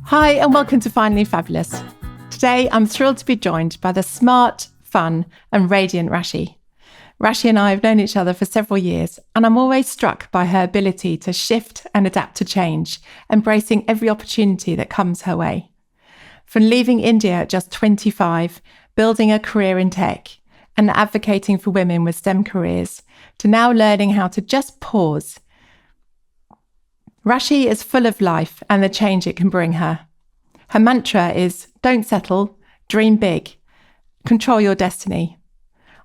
Hi and welcome to Finally Fabulous. Today I'm thrilled to be joined by the smart, fun and radiant Rashee. Rashee and I have known each other for several years and I'm always struck by her ability to shift and adapt to change, embracing every opportunity that comes her way. From leaving India at just 25, building a career in tech and advocating for women with STEM careers, to now learning how to just pause. Rashee is full of life and the change it can bring her. Her mantra is, don't settle, dream big, control your destiny.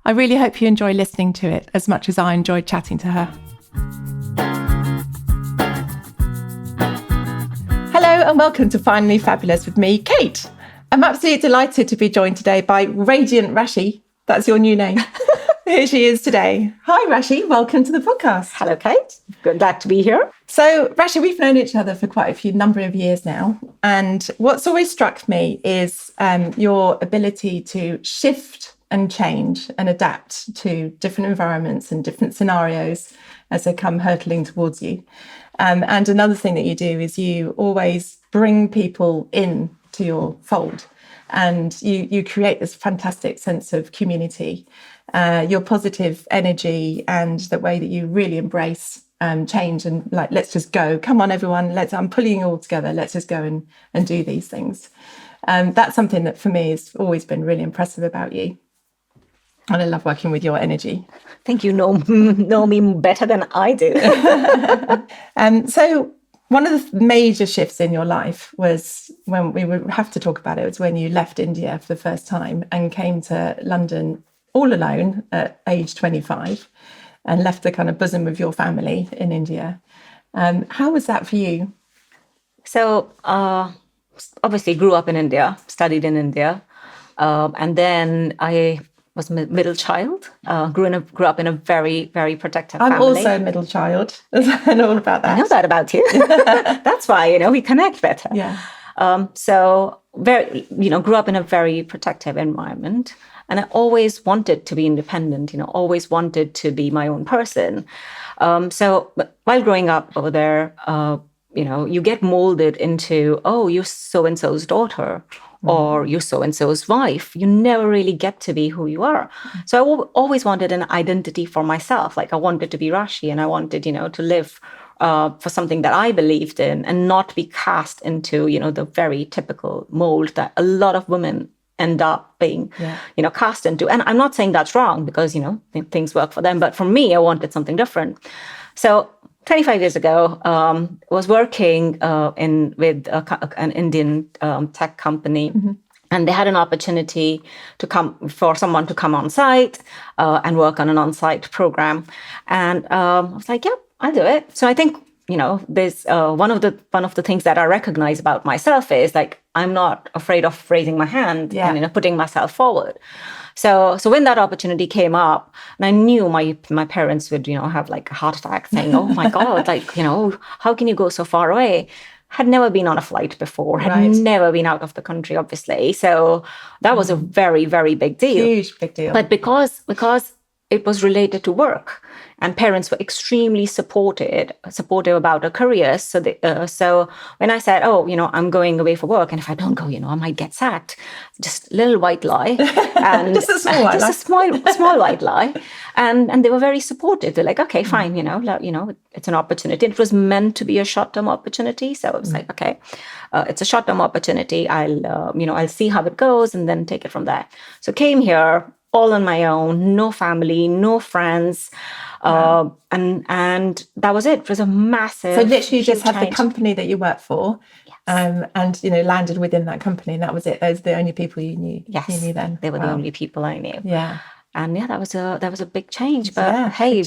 I really hope you enjoy listening to it as much as I enjoyed chatting to her. Hello and welcome to Finally Fabulous with me, Kate. I'm absolutely delighted to be joined today by radiant Rashee. That's your new name. Here she is today. Hi, Rashee. Welcome to the podcast. Hello, Kate. Glad to be here. So, Rashee, we've known each other for quite a number of years now. And what's always struck me is your ability to shift and change and adapt to different environments and different scenarios as they come hurtling towards you. And another thing that you do is you always bring people in to your fold. And you create this fantastic sense of community, your positive energy and the way that you really embrace change and like, let's just go. Come on, everyone. I'm pulling you all together. Let's just go and do these things. That's something that for me has always been really impressive about you. And I love working with your energy. I think you know me better than I do. So one of the major shifts in your life was when we would have to talk about it, was when you left India for the first time and came to London all alone at age 25 and left the kind of bosom of your family in India. How was that for you? So obviously grew up in India, studied in India. And then I was a middle child, grew up in a very, very protective family. I'm also a middle child. I know all about that. I know that about you. That's why, we connect better. Yeah. So grew up in a very protective environment. And I always wanted to be independent, always wanted to be my own person. So while growing up over there, you get molded into, oh, you're so-and-so's daughter. Or you're so-and-so's wife. You never really get to be who you are. So I always wanted an identity for myself. Like I wanted to be Rashee and I wanted, to live for something that I believed in and not be cast into, the very typical mold that a lot of women end up being, cast into. And I'm not saying that's wrong because, things work for them. But for me, I wanted something different. So 25 years ago, was working with an Indian tech company, and they had an opportunity for someone to come on site and work on an on-site program. And I was like, "Yeah, I'll do it." So I think there's one of the things that I recognize about myself is like I'm not afraid of raising my hand and putting myself forward. So when that opportunity came up, and I knew my parents would, have like a heart attack saying, oh my God, like, how can you go so far away? Had never been on a flight before, had never been out of the country, obviously. So that was a very, very big deal. Huge, big deal. But because it was related to work, and parents were extremely supportive about a career. So when I said, I'm going away for work, and if I don't go, I might get sacked. Just a little white lie, and just a small white lie. Just a small white lie, and they were very supportive. They're like, okay, fine, it's an opportunity. It was meant to be a short-term opportunity, so it was like, okay, it's a short-term opportunity. I'll see how it goes, and then take it from there. So came here all on my own, no family, no friends. And that was it. It was a massive. So literally you just had change. The company that you worked for, and landed within that company, and that was it. Those are the only people you knew. Yes, you knew then. They were the only people I knew. Yeah, and that was a big change. But hey,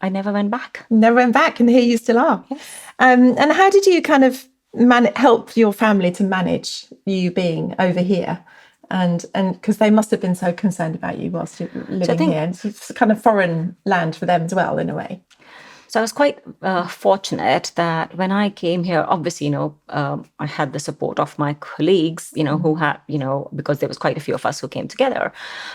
I never went back. Never went back, and here you still are. Yes. And how did you kind of help your family to manage you being over here? And because they must have been so concerned about you whilst you're living here. And it's kind of foreign land for them as well, in a way. So I was quite fortunate that when I came here, obviously, I had the support of my colleagues, who had, because there was quite a few of us who came together.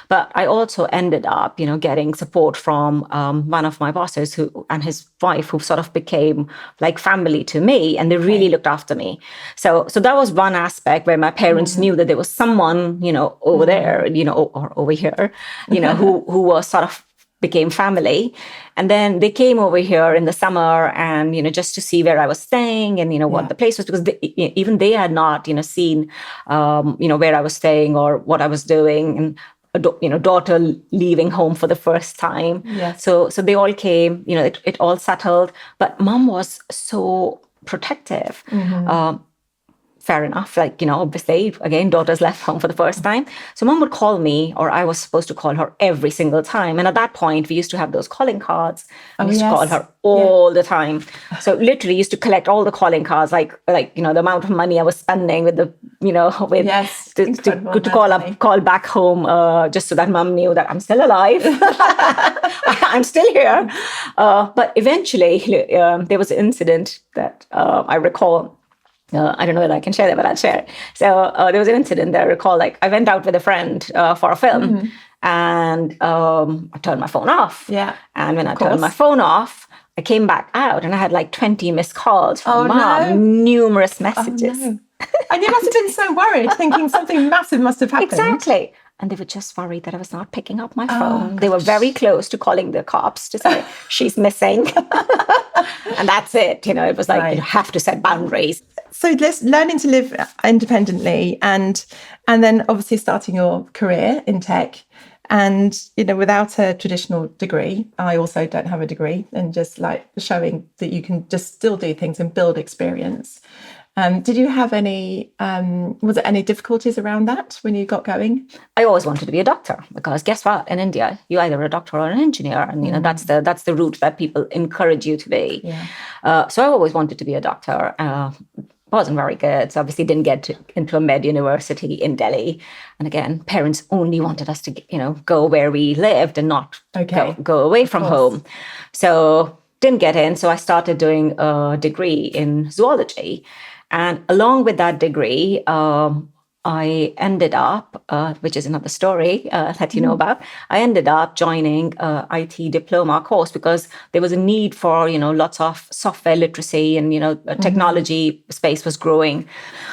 But I also ended up, getting support from one of my bosses and his wife, who sort of became like family to me, and they really looked after me. So that was one aspect where my parents knew that there was someone, over there, or over here, who was sort of became family. And then they came over here in the summer and, just to see where I was staying and, what the place was, because even they had not, seen, where I was staying or what I was doing. And, daughter leaving home for the first time. Yes. So they all came, it all settled. But mom was so protective. Fair enough. Like, obviously, again, daughters left home for the first time. So mom would call me, or I was supposed to call her every single time. And at that point, we used to have those calling cards. I used to call her all the time. So literally used to collect all the calling cards, like the amount of money I was spending with the, to call back home, just so that mom knew that I'm still alive. I'm still here. But eventually, there was an incident that I recall. I don't know whether I can share that, but I'll share it. So there was an incident that I recall, like I went out with a friend for a film and I turned my phone off. Yeah. And when I turned my phone off, I came back out and I had like 20 missed calls from mom, numerous messages. Oh, no. And you must have been so worried, thinking something massive must have happened. Exactly. And they were just worried that I was not picking up my phone. They were very close to calling the cops to say, she's missing. And that's it. It was like, you have to set boundaries. So learning to live independently and then obviously starting your career in tech and, without a traditional degree, I also don't have a degree, and just like showing that you can just still do things and build experience. Did you have was there any difficulties around that when you got going? I always wanted to be a doctor, because guess what? In India, you're either a doctor or an engineer. And, that's the route that people encourage you to be. Yeah. So I always wanted to be a doctor. Wasn't very good. So obviously didn't get into a med university in Delhi. And again, parents only wanted us to, go where we lived and not go away from home. So didn't get in. So I started doing a degree in zoology. And along with that degree, I ended up, which is another story that you know about, I ended up joining a IT diploma course because there was a need for, lots of software literacy and, technology space was growing,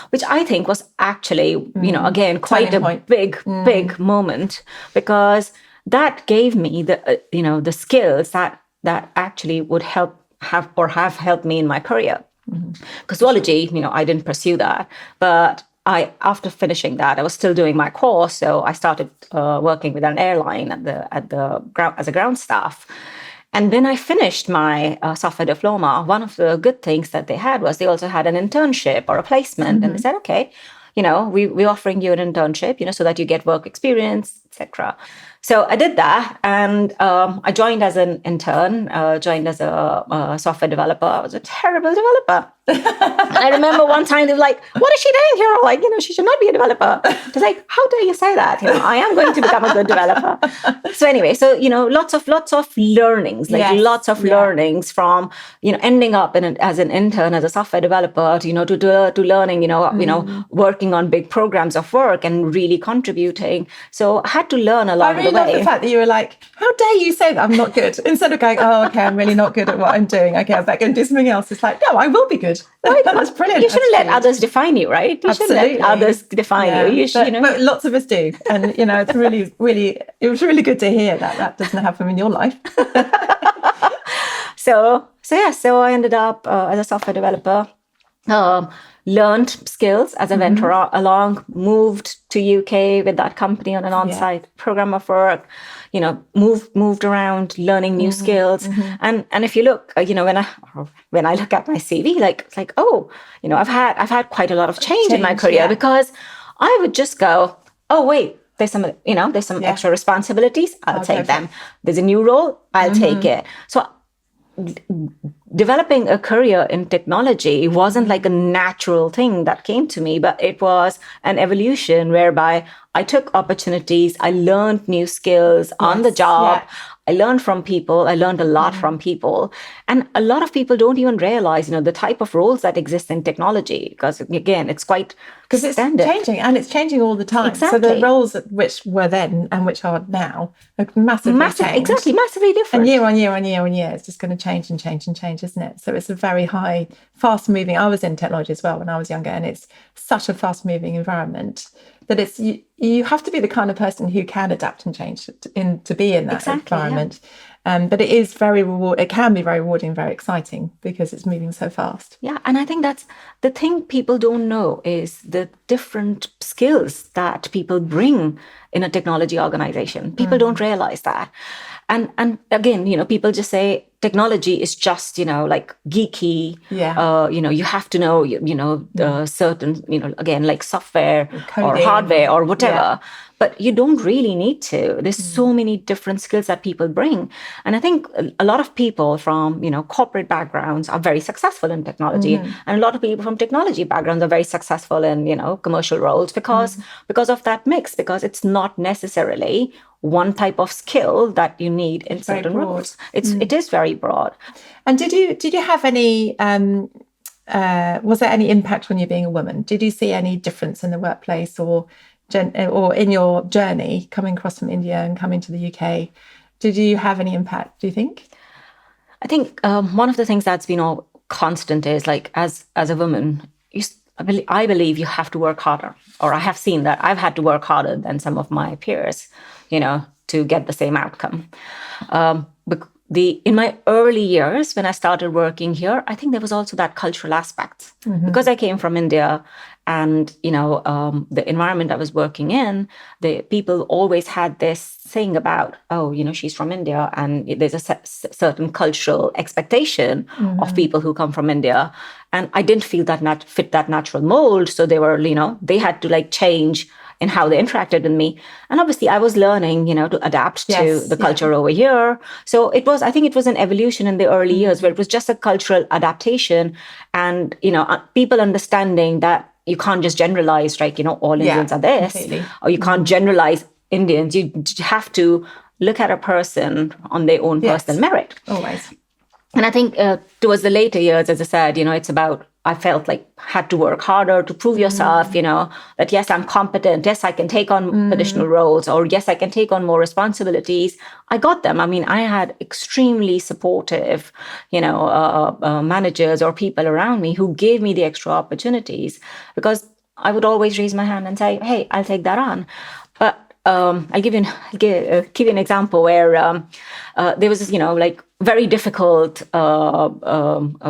which I think was actually, again, quite a big moment, because that gave me the skills that actually would have helped me in my career. Because zoology, I didn't pursue that, but after finishing that, I was still doing my course. So I started working with an airline at the ground as a ground staff. And when I finished my software diploma, one of the good things that they had was they also had an internship or a placement. And they said, okay, we're offering you an internship, so that you get work experience, etc. So I did that, and I joined as an intern, joined as a software developer. I was a terrible developer. I remember one time they were like, what is she doing here? Like, she should not be a developer. I was like, how dare you say that? I am going to become a good developer. So anyway, lots of learnings, lots of learnings from, ending up as an intern, as a software developer, to learning, working on big programs of work and really contributing. So I had to learn a lot. I love the fact that you were like, how dare you say that I'm not good? Instead of going, oh, okay, I'm really not good at what I'm doing. Okay, I'm back and do something else. It's like, no, I will be good. Right? That's brilliant. You shouldn't let others define you, right? You shouldn't let others define you. But lots of us do. And, it's really, really, it was really good to hear that doesn't happen in your life. So I ended up as a software developer. Learned skills as I went along, moved to UK with that company on an on-site program of work, moved around, learning new skills. And if you look, when I look at my CV, it's like, oh, I've had quite a lot of change in my career, because I would just go, oh, wait, there's some extra responsibilities. I'll take them. There's a new role. I'll take it. So developing a career in technology wasn't like a natural thing that came to me, but it was an evolution whereby I took opportunities, I learned new skills on the job. yeah. I learned from people. I learned a lot from people. And a lot of people don't even realize, the type of roles that exist in technology, because again, it's quite Because it's standard. changing, and it's changing all the time. So the Exactly. roles which were then and which are now are massively changed. Exactly, massively different. And year on year on year on year, it's just going to change and change and change, isn't it? So it's a very high, fast moving. I was in technology as well when I was younger, and it's such a fast moving environment that it's you have to be the kind of person who can adapt and change to be in that Exactly, environment. But it is very it can be very rewarding, very exciting, because it's moving so fast. Yeah, and I think that's the thing people don't know is the different skills that people bring in a technology organization. People don't realize that. And again, people just say technology is just, like geeky. Yeah. You have to know, certain, again, like software or Coding. hardware or whatever. Yeah. But you don't really need to. There's so many different skills that people bring. And I think a lot of people from, corporate backgrounds are very successful in technology. And a lot of people from technology backgrounds are very successful in, commercial roles because of that mix, because it's not necessarily one type of skill that you need in certain roles. It is very broad. And did you have any was there any impact on you being a woman? Did you see any difference in the workplace or in your journey coming across from India and coming to the UK? Did you have any impact, do you think? I think one of the things that's been all constant is like as a woman, I believe you have to work harder, or I have seen that I've had to work harder than some of my peers, to get the same outcome. In my early years, when I started working here, I think there was also that cultural aspect because I came from India, and the environment I was working in, the people always had this thing about, she's from India, and there's a certain cultural expectation of people who come from India, and I didn't feel that fit that natural mold, so they were, they had to like change in how they interacted with me. And obviously I was learning, to adapt to the culture over here. So I think it was an evolution in the early years where it was just a cultural adaptation and, people understanding that you can't just generalize, right? All Indians are this, completely. Or you can't generalize Indians. You have to look at a person on their own personal merit. Always. And I think towards the later years, as I said, it's about, I felt like had to work harder to prove yourself, that yes, I'm competent. Yes, I can take on additional roles, or yes, I can take on more responsibilities. I got them. I mean, I had extremely supportive, managers or people around me who gave me the extra opportunities, because I would always raise my hand and say, hey, I'll take that on. But I'll give you an example where there was this, very difficult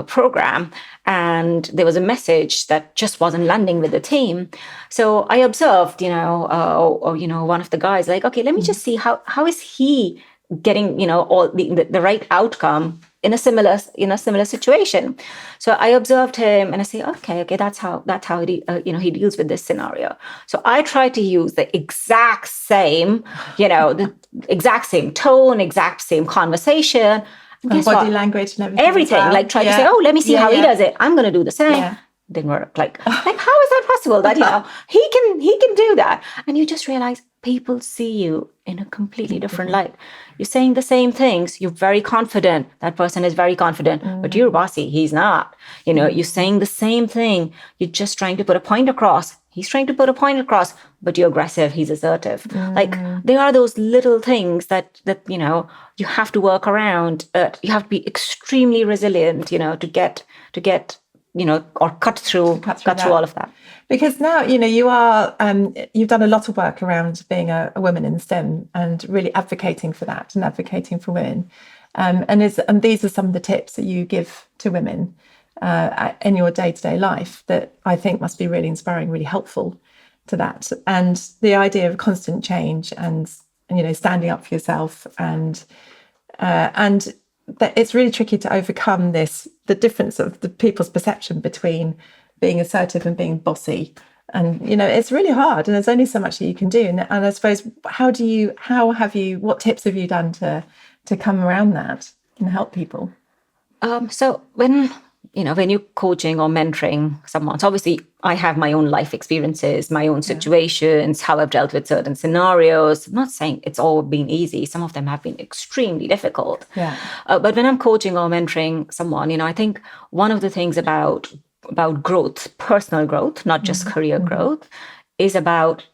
program, and there was a message that just wasn't landing with the team. So I observed, one of the guys, like, okay, let me just see how is he getting, all the right outcome in a similar situation. So I observed him and I say, okay, that's how he deals with this scenario. So I try to use the exact same, the exact same tone, exact same conversation. And body language and everything. Well. Like try to say, let me see how he does it. I'm going to do the same. Yeah. Didn't work. Like how is that possible that, he can do that? And you just realize people see you in a completely different light. You're saying the same things. You're very confident. That person is very confident, but you're bossy. He's not. You're saying the same thing. You're just trying to put a point across. He's trying to put a point across, but you're aggressive. He's assertive. Like there are those little things that you have to work around. You have to be extremely resilient, to get or cut through all of that. Because now, you are, you've done a lot of work around being a woman in STEM and really advocating for that and advocating for women. And these are some of the tips that you give to women in your day-to-day life that I think must be really inspiring, really helpful to that. And the idea of constant change and standing up for yourself and that it's really tricky to overcome the difference of the people's perception between being assertive and being bossy. And, it's really hard, and there's only so much that you can do. And I suppose, what tips have you done to come around that and help people? So when you're coaching or mentoring someone, so obviously I have my own life experiences, my own situations, how I've dealt with certain scenarios. I'm not saying it's all been easy. Some of them have been extremely difficult. Yeah. But when I'm coaching or mentoring someone, I think one of the things about growth, personal growth, not just career growth, is about,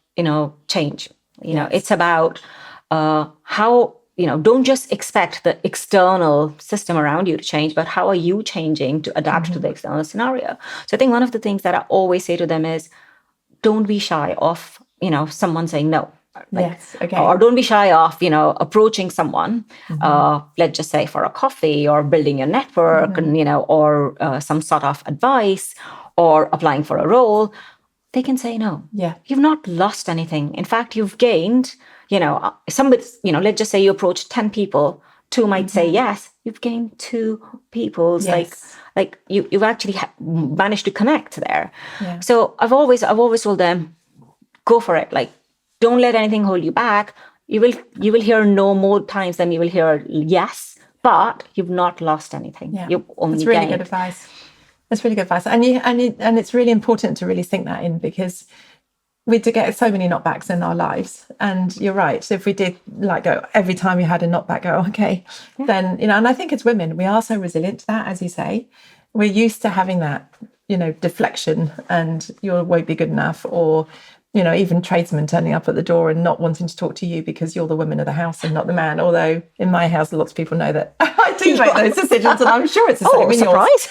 change. It's about how, don't just expect the external system around you to change, but how are you changing to adapt to the external scenario? So I think one of the things that I always say to them is, don't be shy of, someone saying no. Yes. Okay. Or don't be shy of, approaching someone, let's just say for a coffee or building a network and, or some sort of advice or applying for a role. They can say no. Yeah. You've not lost anything. In fact, you've gained, somebody, let's just say you approach 10 people, 2 might say yes. You've gained 2 people. Yes. Like you've actually managed to connect there. Yeah. So I've always told them, go for it. Like, don't let anything hold you back. You will hear no more times than you will hear yes, but you've not lost anything. Yeah. You've only That's really gained. good advice. That's really good advice. And it's really important to really think that in, because we do get so many knockbacks in our lives. And you're right. So if we did go every time you had a knockback, go, okay, then, and I think as women, we are so resilient to that, as you say. We're used to having that, deflection and you won't be good enough, or, even tradesmen turning up at the door and not wanting to talk to you because you're the woman of the house and not the man. Although in my house, lots of people know that I do make those decisions, and I'm sure it's the same in yours.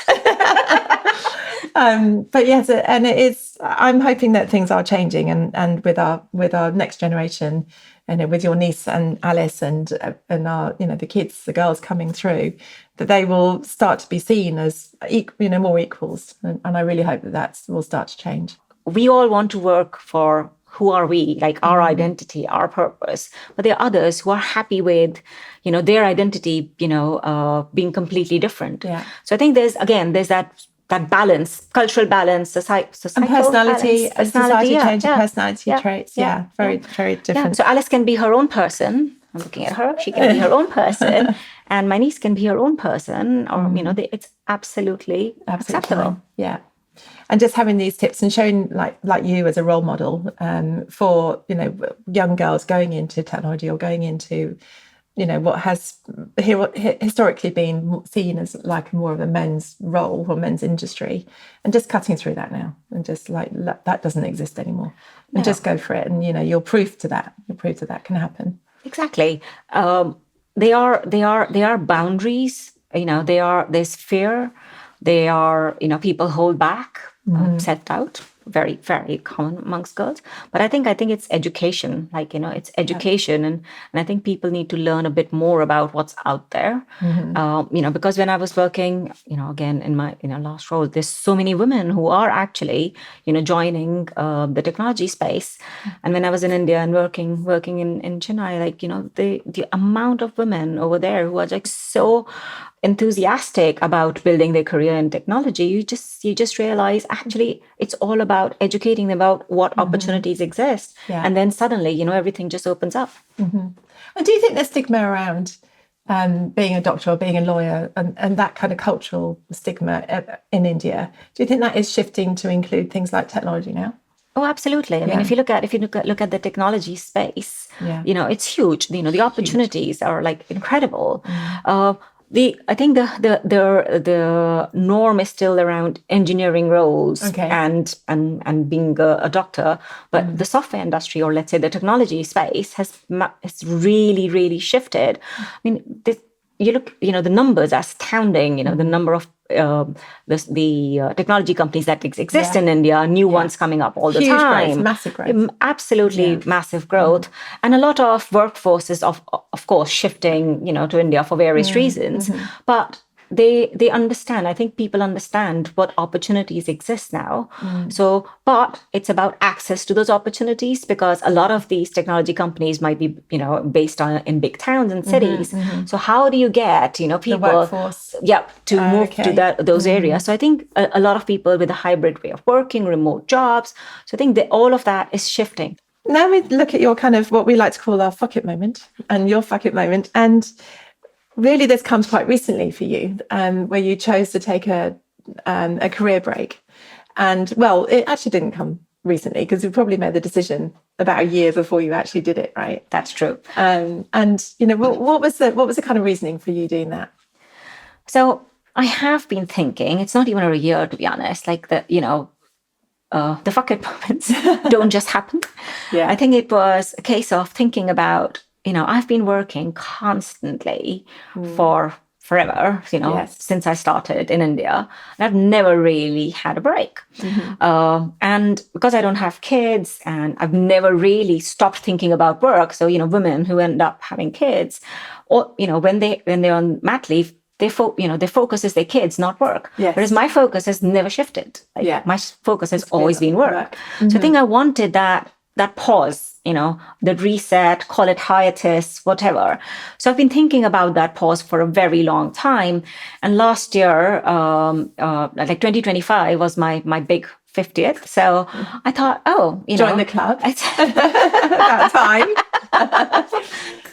But yes, and it is. I'm hoping that things are changing, and with our next generation, and with your niece and Alice and our the kids, the girls coming through, that they will start to be seen as more equals, and I really hope that will start to change. We all want to work for who are we, like our identity, our purpose. But there are others who are happy with, their identity, being completely different. Yeah. So I think there's that balance, cultural balance, societal and personality, balance, society change, personality traits. Yeah, very different. Yeah. So Alice can be her own person. I'm looking at her. She can be her own person, and my niece can be her own person. Or it's absolutely acceptable. Fine. Yeah. And just having these tips and showing like you as a role model for young girls going into technology or going into what has historically been seen as like more of a men's role or men's industry, and just cutting through that now, and just that doesn't exist anymore, and just go for it, and you're proof to that. You're proof that can happen. Exactly. They are boundaries. There's fear. They are, people hold back, self-doubt, very, very common amongst girls. But I think it's education, it's education. And I think people need to learn a bit more about what's out there. Because when I was working, again, in my last role, there's so many women who are actually, joining the technology space. And when I was in India and working in Chennai, the amount of women over there who are so enthusiastic about building their career in technology, you just realize actually it's all about educating them about what opportunities exist, and then suddenly everything just opens up. And do you think there's stigma around being a doctor or being a lawyer, and that kind of cultural stigma in India? Do you think that is shifting to include things like technology now? Oh, absolutely. I mean, if you look at the technology space, it's huge. The opportunities are incredible. I think the norm is still around engineering roles and being a doctor, but the software industry, or let's say the technology space, has really, really shifted. I mean, you look, the numbers are astounding. The number of the technology companies that exist in India, new ones coming up all the time. Growth, massive growth. Absolutely massive growth. And a lot of workforces, of course, shifting, to India for various reasons. But they understand. I think people understand what opportunities exist now. So, but it's about access to those opportunities, because a lot of these technology companies might be, based in big towns and cities. So how do you get, people, the workforce, to move to those areas? So I think a lot of people with a hybrid way of working, remote jobs. So I think all of that is shifting. Now we look at your kind of what we like to call our fuck it moment, and your fuck it moment, and really this comes quite recently for you, where you chose to take a career break. And well, it actually didn't come recently because you probably made the decision about a year before you actually did it, right? That's true. And what was the kind of reasoning for you doing that? So I have been thinking, it's not even a year, to be honest, like the fuck it moments don't just happen. Yeah. I think it was a case of thinking about, I've been working constantly for forever, since I started in India. And I've never really had a break. And because I don't have kids and I've never really stopped thinking about work. So, women who end up having kids, or, when they're on mat leave, their focus is their kids, not work. Yes. Whereas my focus has never shifted. My focus has always been work. So I think I wanted that pause, the reset, call it hiatus, whatever. So I've been thinking about that pause for a very long time. And last year, like 2025 was my big 50th. So I thought, join the club. About time.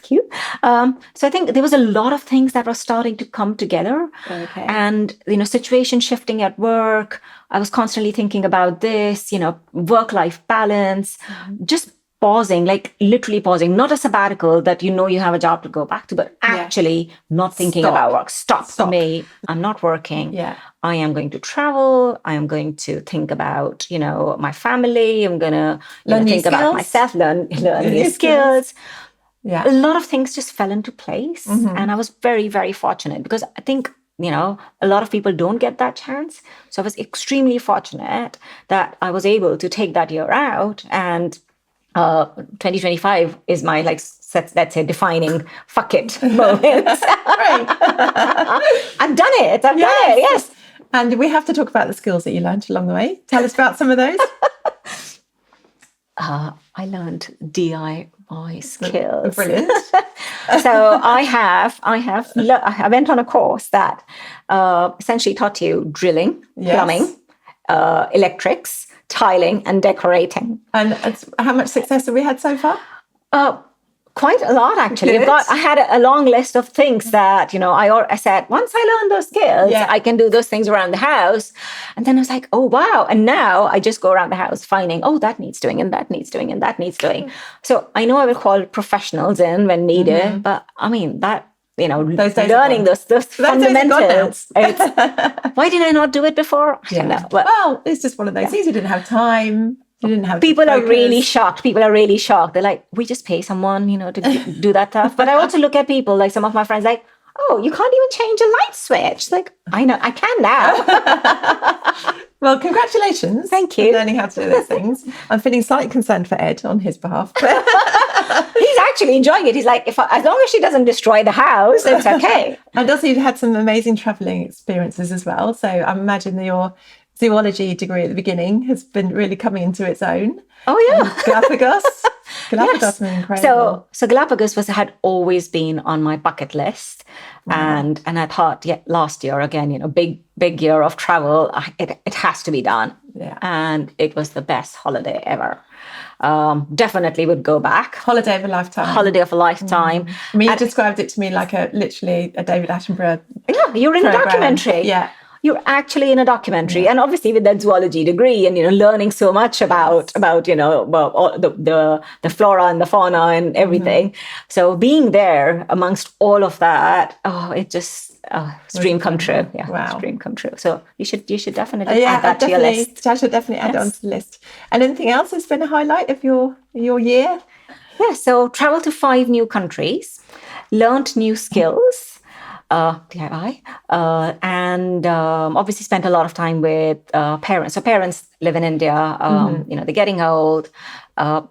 Cute. So I think there was a lot of things that were starting to come together. Okay. And, situation shifting at work. I was constantly thinking about this, work-life balance, just pausing, like literally pausing, not a sabbatical that you have a job to go back to, but actually not thinking about work. Stop. For me, I'm not working. Yeah. I am going to travel. I am going to think about, my family. I'm going to think about myself, learn new skills. Yeah. A lot of things just fell into place. And I was very, very fortunate because I think, a lot of people don't get that chance. So I was extremely fortunate that I was able to take that year out. And 2025 is my, let's say, defining fuck it moment. I've done it. I've done it. Yes. And we have to talk about the skills that you learned along the way. Tell us about some of those. I learned DIY skills. Brilliant. So I went on a course that essentially taught you drilling, plumbing, electrics, tiling, and decorating. And how much success have we had so far? Quite a lot, actually. I had a long list of things that, I said, once I learn those skills, I can do those things around the house. And then I was like, oh, wow. And now I just go around the house finding, that needs doing, and that needs doing, and that needs doing. So I know I will call professionals in when needed, but I mean, that, learning those fundamentals. Why did I not do it before? I don't know. Well, it's just one of those things. You didn't have time. You didn't have People are really shocked. They're like, we just pay someone, to do that stuff. But I also look at people, like some of my friends, like, oh, you can't even change a light switch. Like, I know, I can now. Well, congratulations. Thank you. For learning how to do those things. I'm feeling slightly concerned for Ed on his behalf. He's actually enjoying it. He's like, as long as she doesn't destroy the house, it's okay. And also you've had some amazing traveling experiences as well. So I imagine that your zoology degree at the beginning has been really coming into its own. Oh, yeah. Galapagos has been incredible. So Galapagos had always been on my bucket list. And I thought, last year, again, big year of travel, it has to be done. Yeah. And it was the best holiday ever. Definitely would go back. Holiday of a lifetime. Holiday of a lifetime. I mean, you described it to me like literally a David Attenborough. Yeah, you're in program. A documentary. Yeah. You're actually in a documentary, and obviously with that zoology degree, and learning so much about all the flora and the fauna and everything. So being there amongst all of that, it just it's dream come true. Yeah, wow. It's dream come true. So you should definitely add that to your list. I should definitely add it onto the list. And anything else that's been a highlight of your year? Yeah. So travel to 5 new countries, learned new skills. DIY, and obviously spent a lot of time with parents. So parents live in India, they're getting old.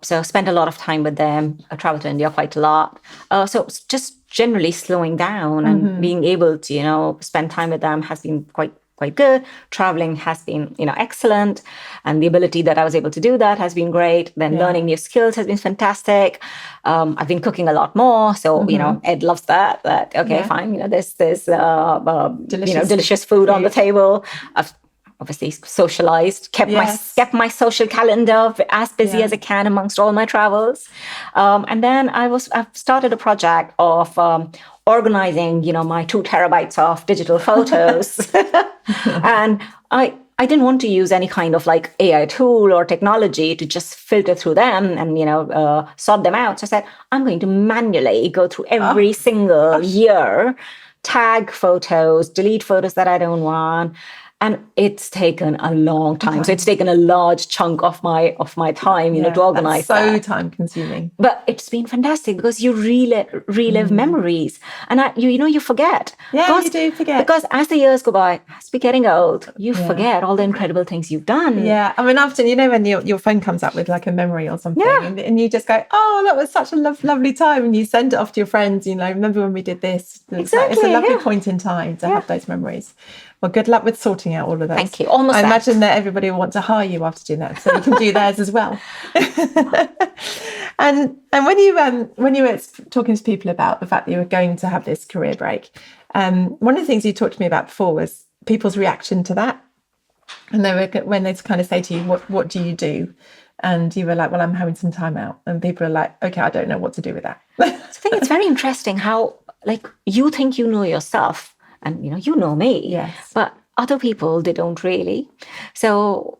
So spent a lot of time with them. I traveled to India quite a lot. So just generally slowing down and being able to, spend time with them has been quite good. Traveling has been, excellent. And the ability that I was able to do that has been great. Then learning new skills has been fantastic. I've been cooking a lot more. So, Ed loves that. Fine. There's delicious food on the table. I've obviously socialized, kept my social calendar as busy as I can amongst all my travels. And then I've started a project of organizing, my 2 terabytes of digital photos. And I didn't want to use any kind of like AI tool or technology to just filter through them and, sort them out. So I said, I'm going to manually go through every single year, tag photos, delete photos that I don't want. And it's taken a long time. So it's taken a large chunk of my time, to organize that's so that. time consuming. But it's been fantastic because you relive memories. And you forget. Yeah, you do forget. Because as the years go by, as we're getting old, you forget all the incredible things you've done. Yeah. I mean, often, when your phone comes up with like a memory or something and you just go, oh, that was such a lovely time. And you send it off to your friends, remember when we did this? It's a lovely point in time to have those memories. Well, good luck with sorting out all of those. Thank you. Almost. I imagine that everybody will want to hire you after doing that, so you can do theirs as well. And when you were talking to people about the fact that you were going to have this career break, one of the things you talked to me about before was people's reaction to that. And when they kind of say to you, "What do you do?" And you were like, "Well, I'm having some time out," and people are like, "Okay, I don't know what to do with that." I think it's very interesting how you think you know yourself. And, you know me, yes. But other people, they don't really. So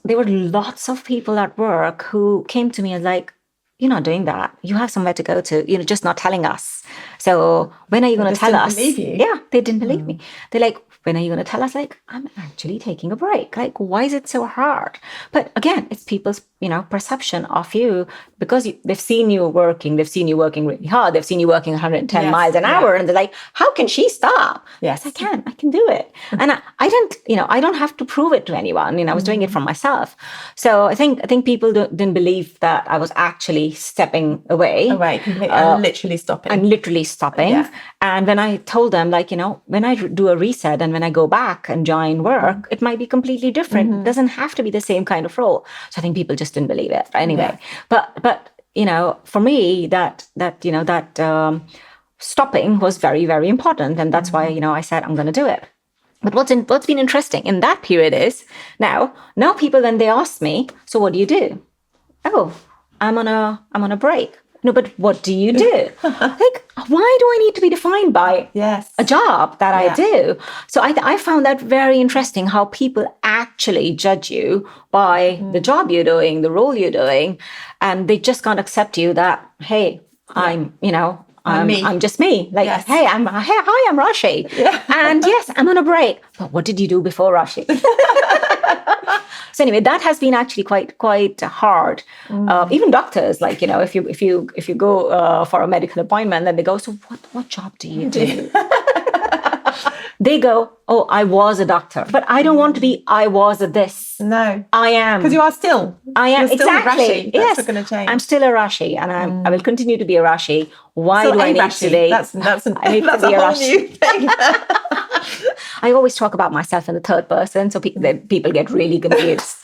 there were lots of people at work who came to me and like, you're not doing that. You have somewhere to go to, just not telling us. So when are you going to tell us? Believe you. Yeah, they didn't believe me. They're like, when are you going to tell us? Like, I'm actually taking a break. Like, why is it so hard? But again, it's people's, perception of you because they've seen you working. They've seen you working really hard. They've seen you working 110 miles an hour. And they're like, how can she stop? Yes, I can do it. And I don't have to prove it to anyone. I was doing it for myself. So I think people didn't believe that I was actually stepping away. Completely. I'm literally stopping. Yeah. And when I told them, when I do a reset and when I go back and join work, it might be completely different. It doesn't have to be the same kind of role. So I think people just didn't believe it anyway. Yeah. But for me, that stopping was very, very important. And that's why, I said, I'm going to do it. But what's been interesting in that period is now people, when they ask me, so what do you do? Oh, I'm on a break. No, but what do you do? Why do I need to be defined by a job that I do? So I found that very interesting how people actually judge you by the job you're doing, the role you're doing, and they just can't accept you that, hey, I'm just me. Like, hey, hi, I'm Rashee. Yeah. And yes, I'm on a break. But what did you do before Rashee? So anyway, that has been actually quite hard. Even doctors, if you go for a medical appointment, then they go, so what job do you do? They go, oh, I was a doctor, but I don't want to be. I was a this. No, I am, because you are still. I am still exactly. Rashee. That's not going to change. I'm still a Rashee, and I will continue to be a Rashee. Why do I need Rashee. to be? That's I need to be a whole new thing. I always talk about myself in the third person, so people get really confused.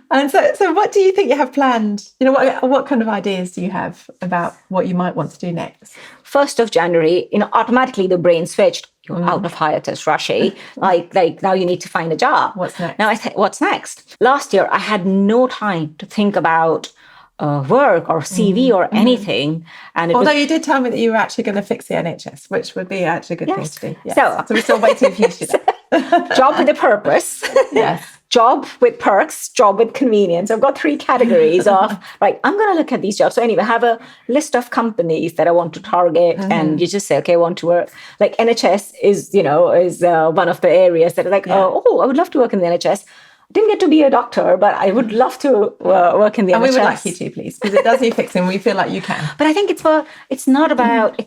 And so what do you think you have planned? What kind of ideas do you have about what you might want to do next? 1st of January, automatically the brain switched. You're out of hiatus, Rashee. like now you need to find a job. What's next? Now what's next? Last year, I had no time to think about work or CV or anything. And although you did tell me that you were actually going to fix the NHS, which would be actually a good thing to do. Yes. So we're still waiting for you to do that. Job with a purpose. Yes. Job with perks, job with convenience. I've got 3 categories of, right, I'm going to look at these jobs. So anyway, I have a list of companies that I want to target and you just say, okay, I want to work. Like NHS is one of the areas that are like, oh, I would love to work in the NHS. Didn't get to be a doctor, but I would love to work in the NHS. And we would like you to, please, because it does need fixing. We feel like you can. But I think it's not about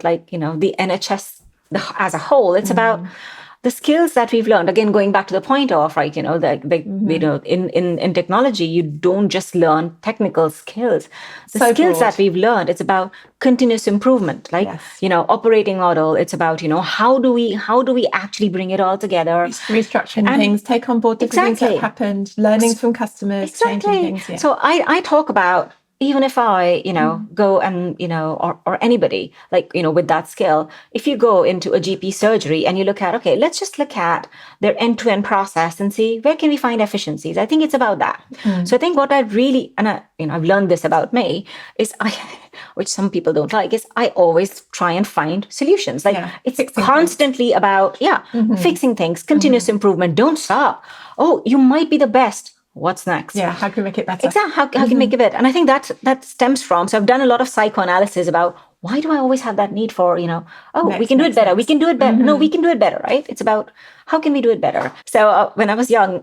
like, the NHS as a whole. It's about the skills that we've learned. Again, going back to the point of, right, in technology, you don't just learn technical skills. The skills that we've learned, it's about continuous improvement, like, operating model. It's about, how do we actually bring it all together? Restructuring things, take on board different things that happened, learnings from customers, changing things. Yeah. So I talk about even if I, go and, or anybody like, with that skill, if you go into a GP surgery and you look at, okay, let's just look at their end-to-end process and see where can we find efficiencies. I think it's about that. So I think what I really, and I've learned this about me, is which some people don't like, is I always try and find solutions. Like it's fixing constantly things. About, fixing things, continuous improvement. Don't stop. Oh, you might be the best. What's next? Yeah, how can we make it better? Exactly. How can we make it better? And I think that stems from, so I've done a lot of psychoanalysis about why do I always have that need for, we can do it better. We can do it better. No, we can do it better, right? It's about how can we do it better? So when I was young,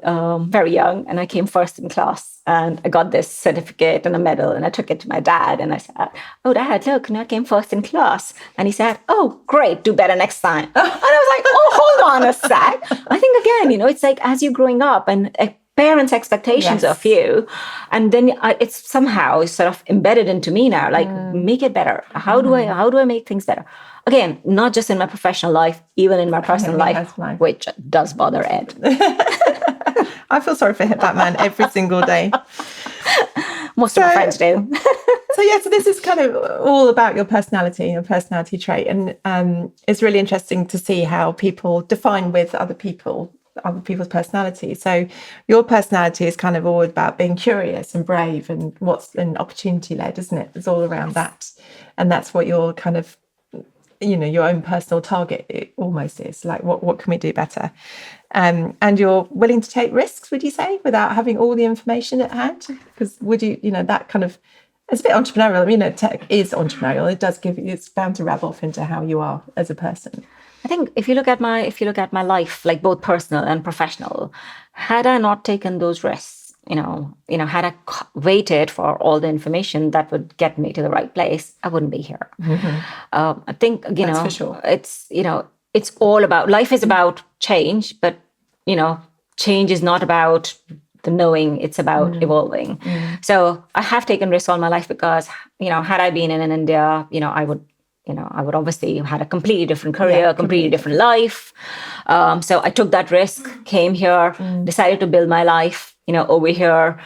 very young, and I came first in class and I got this certificate and a medal and I took it to my dad and I said, oh, Dad, look, I came first in class. And he said, oh, great, do better next time. And I was like, oh, hold on a sec. I think again, it's like as you're growing up and parents' expectations of you, and then it's somehow sort of embedded into me now. Like, make it better. How do I make things better? Again, not just in my professional life, even in my personal life, which does bother Ed. I feel sorry for that man every single day. Most of my friends do. So this is kind of all about your personality trait, and it's really interesting to see how people define with other people's personality. So your personality is kind of all about being curious and brave and opportunity led, isn't it? It's all around that. And that's what your kind of, your own personal target it almost is. Like, what can we do better? And you're willing to take risks, would you say, without having all the information at hand? Because would you, that kind of, it's a bit entrepreneurial. Tech is entrepreneurial. It does it's bound to rub off into how you are as a person. I think if you look at my life, like both personal and professional, had I not taken those risks, had I waited for all the information that would get me to the right place, I wouldn't be here. I think, That's for sure. It's all about, life is about change, but, change is not about the knowing, it's about evolving. So I have taken risks all my life because, had I been in India, I would obviously have had a completely different career, completely different life. So I took that risk, came here, decided to build my life, over here,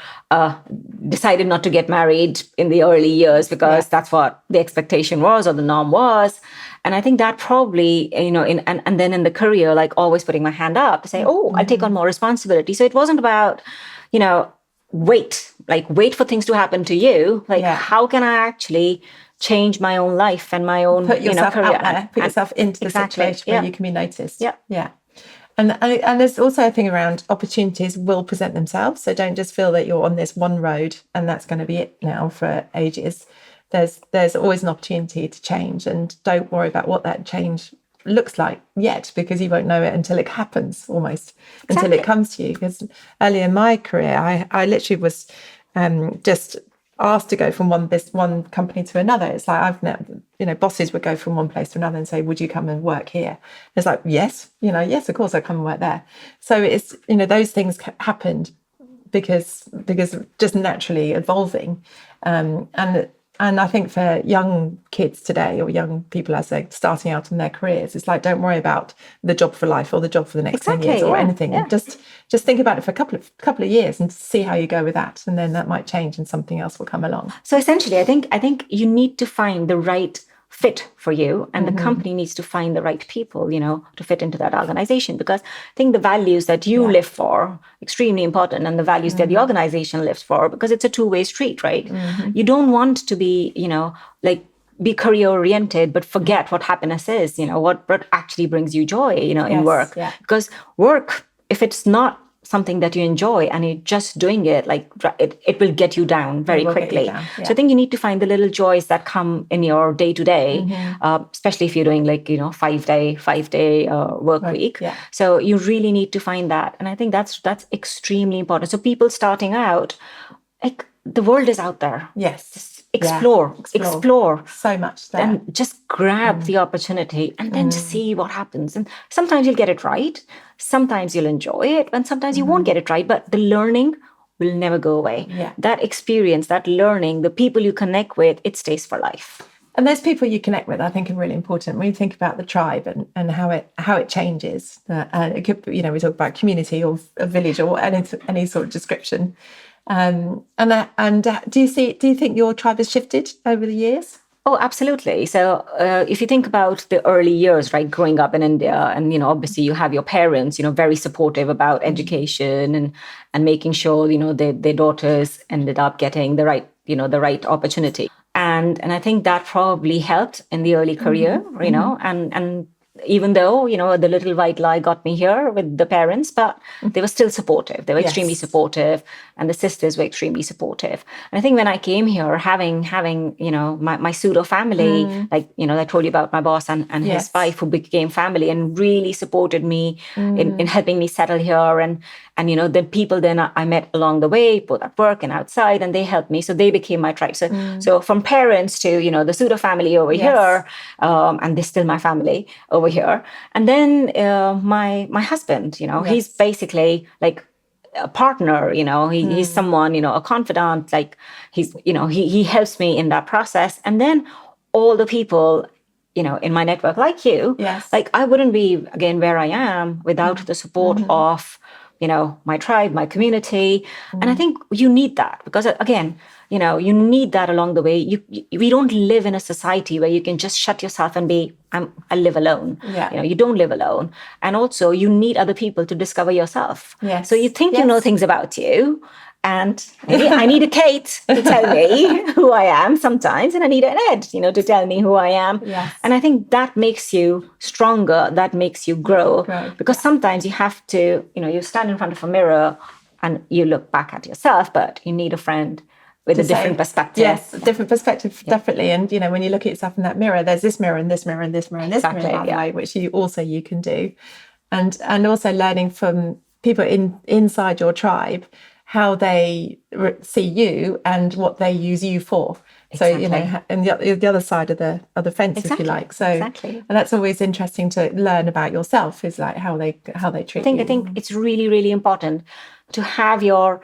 decided not to get married in the early years because that's what the expectation was or the norm was. And I think that probably, and then in the career, like always putting my hand up to say, I'll take on more responsibility. So it wasn't about, wait for things to happen to you. Like, how can I actually change my own life and my own put yourself career out there, put yourself into the situation where you can be noticed. And there's also a thing around opportunities will present themselves, so don't just feel that you're on this one road and that's going to be it now for ages. There's always an opportunity to change, and don't worry about what that change looks like yet, because you won't know it until it happens, almost until it comes to you. Because early in my career I literally was just asked to go from one company to another. It's like I've never, bosses would go from one place to another and say, would you come and work here? It's like, yes, of course I come and work there. So it's, those things happened because just naturally evolving. And I think for young kids today, or young people as they're starting out in their careers, it's like, don't worry about the job for life or the job for the next 10 years or anything. Yeah. Just think about it for a couple of years and see how you go with that. And then that might change and something else will come along. So essentially, I think you need to find the right fit for you, and the company needs to find the right people, to fit into that organization, because I think the values that you live for extremely important, and the values that the organization lives for, because it's a two-way street, right? You don't want to be, be career oriented, but forget what happiness is, what actually brings you joy, in work. Yeah. Because work, if it's not something that you enjoy and you're just doing it, it will get you down very quickly. So I think you need to find the little joys that come in your day to day, especially if you're doing 5-day work week. Yeah. So you really need to find that. And I think that's extremely important. So people starting out, the world is out there. Yes. Just explore so much there. And just grab the opportunity and then just see what happens. And sometimes you'll get it right, sometimes you'll enjoy it, and sometimes you won't get it right, but the learning will never go away. That experience, that learning, the people you connect with, it stays for life. And those people you connect with, I think, are really important when you think about the tribe and how it changes. It could, we talk about community or a village or any sort of description. Do you think your tribe has shifted over the years? Oh, absolutely. So if you think about the early years, right, growing up in India, and, obviously you have your parents, very supportive about education and making sure, their daughters ended up getting the right opportunity. And I think that probably helped in the early career, and even though, the little white lie got me here with the parents, but they were still supportive. They were extremely supportive, and the sisters were extremely supportive. And I think when I came here, having my pseudo family, like, I told you about my boss and his wife, who became family and really supported me in helping me settle here. And the people then I met along the way, both at work and outside, and they helped me. So they became my tribe. So from parents to, the pseudo family over here, and they're still my family over here. And then my husband, he's basically like a partner, he's someone, a confidant, like he helps me in that process. And then all the people, in my network, like you, like I wouldn't be again where I am without the support of, my tribe, my community. And I think you need that because again, you need that along the way. We don't live in a society where you can just shut yourself and I live alone. You don't live alone. And also you need other people to discover yourself. So you think you know things about you. And I need a Kate to tell me who I am sometimes, and I need an Ed, to tell me who I am. And I think that makes you stronger, that makes you grow. Because sometimes you have to, you stand in front of a mirror and you look back at yourself, but you need a friend with a different perspective. Yes, a different perspective, definitely. And, when you look at yourself in that mirror, there's this mirror and this mirror and this mirror and this mirror, by the way, which you can do. And also learning from people inside your tribe, how they see you and what they use you for. So, and the other side of the fence, if you like. So, and that's always interesting to learn about yourself, is like how they treat you. I think it's really, really important to have your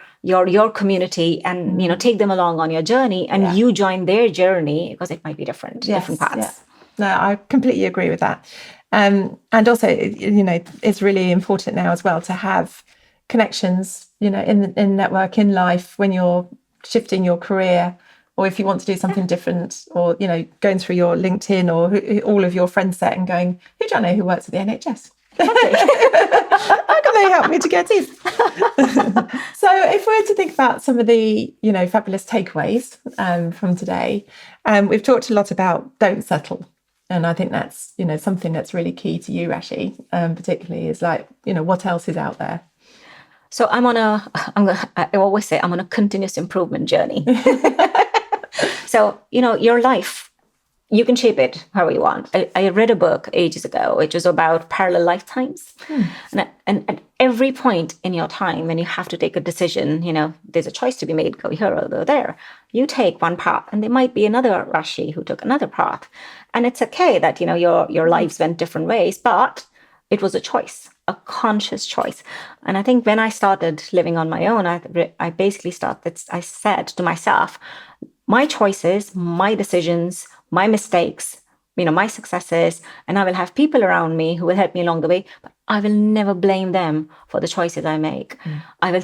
community and, take them along on your journey, and you join their journey because it might be different paths. No, I completely agree with that. And also, it's really important now as well to have connections, in network, in life, when you're shifting your career, or if you want to do something different, or, going through your LinkedIn or all of your friend set and going, who do I know who works at the NHS? How can they help me to get in? So if we're to think about some of the, fabulous takeaways from today, we've talked a lot about don't settle. And I think that's, something that's really key to you, Rashee, particularly is like, what else is out there? So I always say I'm on a continuous improvement journey. So, your life, you can shape it however you want. I read a book ages ago, which was about parallel lifetimes. And at every point in your time, when you have to take a decision, there's a choice to be made, go here or go there. You take one path, and there might be another Rashee who took another path. And it's okay that, your lives went different ways, but it was a choice, a conscious choice. And I think when I started living on my own, I basically I said to myself, my choices, my decisions, my mistakes, my successes, and I will have people around me who will help me along the way, but I will never blame them for the choices I make. I will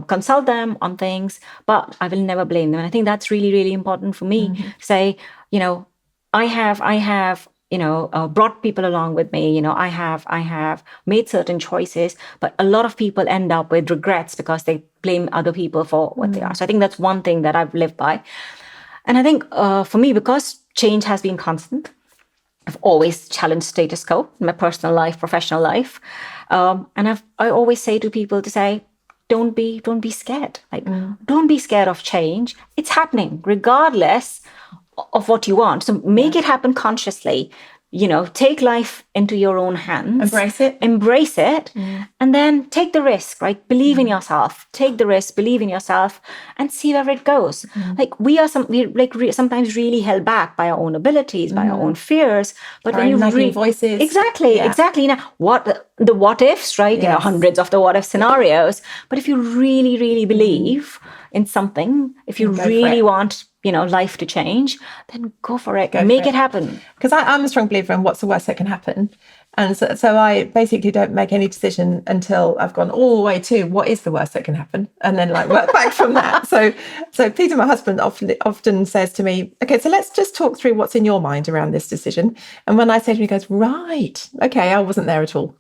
consult them on things, but I will never blame them. And I think that's really, really important for me to say, I have brought people along with me. I have made certain choices, but a lot of people end up with regrets because they blame other people for what they are. So I think that's one thing that I've lived by. And I think for me, because change has been constant, I've always challenged status quo in my personal life, professional life. And I always say to people to say, don't be scared. Like, don't be scared of change. It's happening regardless of what you want. So make it happen consciously. Take life into your own hands. Embrace it. And then take the risk, right? Believe in yourself. Take the risk, believe in yourself, and see where it goes. Like we're sometimes really held back by our own abilities, by our own fears. But when you voices. Exactly. Now, what ifs, right? Hundreds of the what if scenarios. But if you really, really believe in something, if you really want life to change, then go for it. Make it happen. Because I'm a strong believer in what's the worst that can happen. And so I basically don't make any decision until I've gone all the way to what is the worst that can happen, and then like work back from that. So Peter, my husband, often says to me, okay, so let's just talk through what's in your mind around this decision. And when I say to him, he goes, right, okay, I wasn't there at all.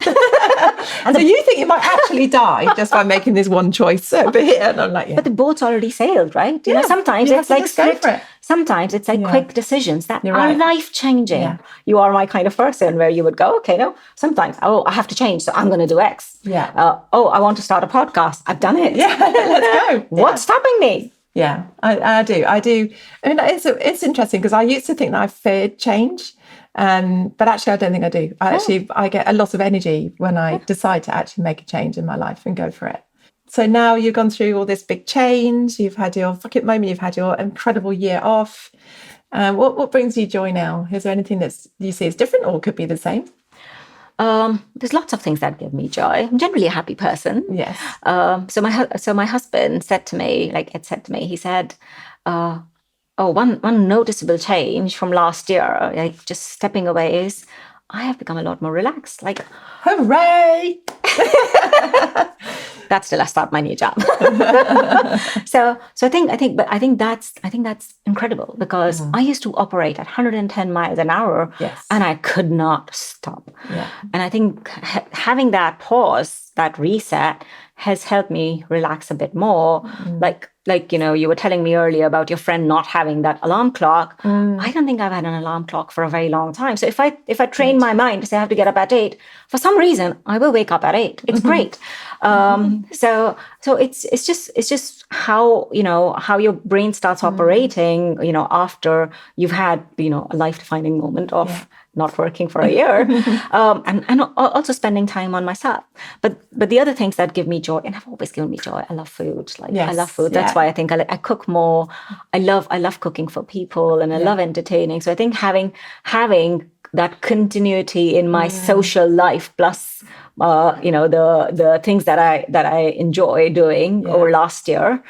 And so you think you might actually die just by making this one choice over here? And I'm like, yeah. But the boat's already sailed, right? You know, sometimes it's like sometimes it's like quick decisions that are life-changing. Yeah. You are my kind of person where you would go, okay, no, sometimes, I have to change, so I'm going to do X. Yeah. I want to start a podcast. I've done it. Yeah, let's go. What's stopping me? Yeah, I do. I mean, it's interesting because I used to think that I feared change. But actually, I don't think I do. I get a lot of energy when I decide to actually make a change in my life and go for it. So now you've gone through all this big change. You've had your fuck it moment. You've had your incredible year off. What brings you joy now? Is there anything that you see as different or could be the same? There's lots of things that give me joy. I'm generally a happy person. Yes. So my husband said to me, he said, one noticeable change from last year, like just stepping away, is I have become a lot more relaxed. Like, hooray! That's till I start my new job. So I think that's incredible because I used to operate at 110 miles an hour, and I could not stop. Yeah. And I think having that pause, that reset, has helped me relax a bit more. Like, you know, you were telling me earlier about your friend not having that alarm clock. I don't think I've had an alarm clock for a very long time. So if I train my mind to say I have to get up at 8, for some reason, I will wake up at 8. It's great. So it's just how, you know, how your brain starts operating, you know, after you've had, you know, a life-defining moment of not working for a year, and also spending time on myself. But the other things that give me joy, and have always given me joy, I love food. I love food. That's why I think I cook more. I love cooking for people, and I love entertaining. So I think having that continuity in my social life, plus you know, the things that I enjoy doing over last year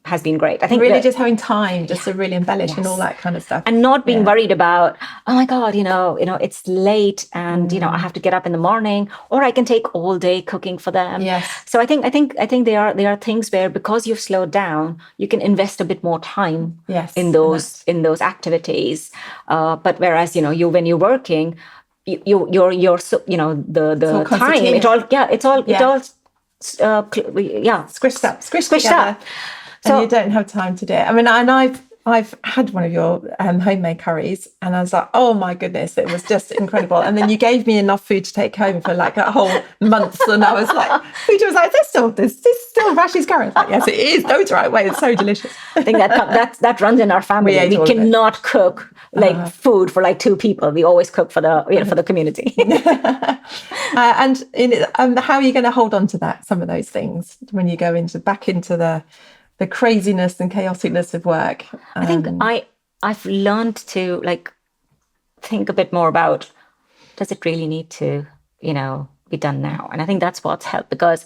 has been great. I think really just having time just to really embellish and all that kind of stuff. And not being worried about, oh my God, you know, it's late and, you know, I have to get up in the morning, or I can take all day cooking for them. Yes. So I think there are things where, because you've slowed down, you can invest a bit more time in those activities. But whereas, you know, when you're working, you're so, you know, the time, it all squished up. And you don't have time to do it. I mean, and I've had one of your homemade curries, and I was like, oh my goodness, it was just incredible. And then you gave me enough food to take home for like a whole month, and I was like, Peter was like, this is still Rashee's curry. I was like, yes, it is. Go the right way. It's so delicious. I think that runs in our family. We cannot cook like food for like 2 people. We always cook for the community. And how are you going to hold on to that? Some of those things when you go back into the craziness and chaoticness of work. I think I've learned to like think a bit more about, does it really need to, you know, be done now? And I think that's what's helped, because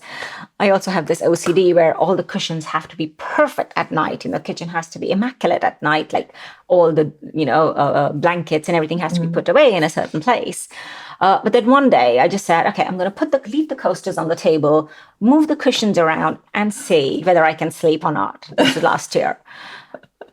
I also have this OCD where all the cushions have to be perfect at night. You know, the kitchen has to be immaculate at night, like all the, you know, blankets and everything has to be put away in a certain place. But then one day I just said, okay, I'm going to leave the coasters on the table, move the cushions around, and see whether I can sleep or not. This was last year.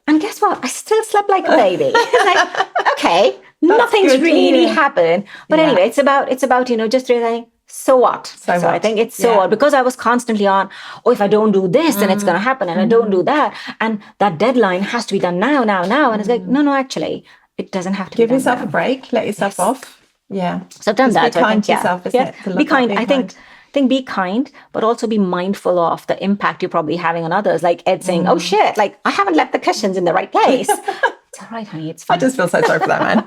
And guess what? I still slept like a baby. Like, okay, nothing's really happened. But anyway, it's about, you know, just realizing, so what? So I think it's so what, because I was constantly on, if I don't do this, then it's going to happen. And I don't do that. And that deadline has to be done now. And it's like, no, actually, it doesn't have to give be done yourself now. a break, let yourself off. Yeah. So I've done that. Be kind to yourself, isn't it? Be kind. I think be kind, but also be mindful of the impact you're probably having on others. Like Ed saying, oh shit, like I haven't left the cushions in the right place. It's all right, honey, it's fine. I just feel so sorry for that man.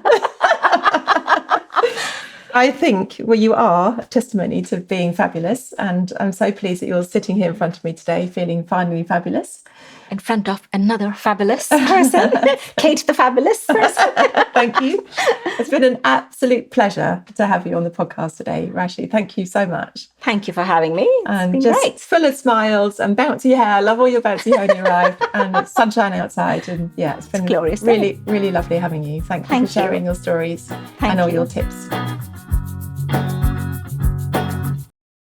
I think you are a testimony to being fabulous, and I'm so pleased that you're sitting here in front of me today feeling finally fabulous. In front of another fabulous person, Kate the fabulous person. Thank you. It's been an absolute pleasure to have you on the podcast today, Rashee. Thank you so much. Thank you for having me. And been just great. Full of smiles and bouncy hair. I love all your bouncy hair when you arrive, and it's sunshine outside. And it's been glorious. Really, really lovely having you. Thank you for sharing your stories and all your tips.